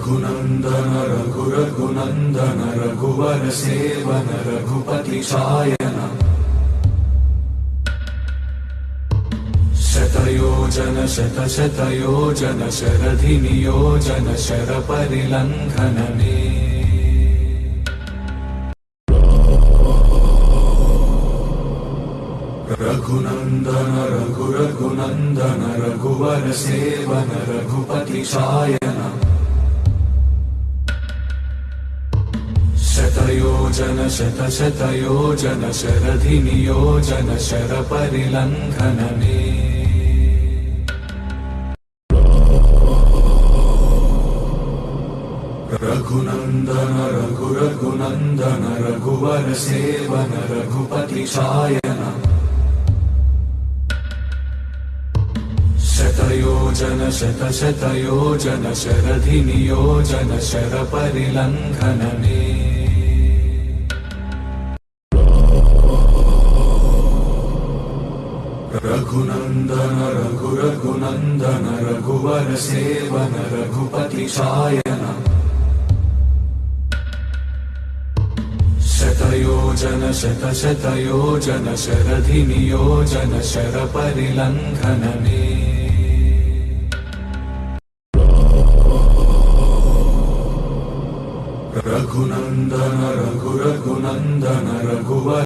रघुनन्दन रघुरघुनन्दन रघुवर seven Raghupati Shayan शतयोजन शतशतयोजन शरधि नियोजन शरपरिलङ्घन मे रघुनन्दन रघुरघुनन्दन रघुवर seven Raghupati Shayan शतयोजन शतशतयोजन शरधि नियोजन शरपरिलङ्घन मे रघुनन्दन रघुरघुनन्दन रघुवर seven Raghupati Shayan शतयोजन शतशतयोजन शरधि नियोजन शरपरिलङ्घन मे रघुनन्दन रघुरघुनन्दन रघुवर सेवन रघुपति शायन शतयोजन शतशतयोजन शरधि नियोजन शरपरिलङ्घन मे रघुनन्दन रघुरघुनन्दन रघुवर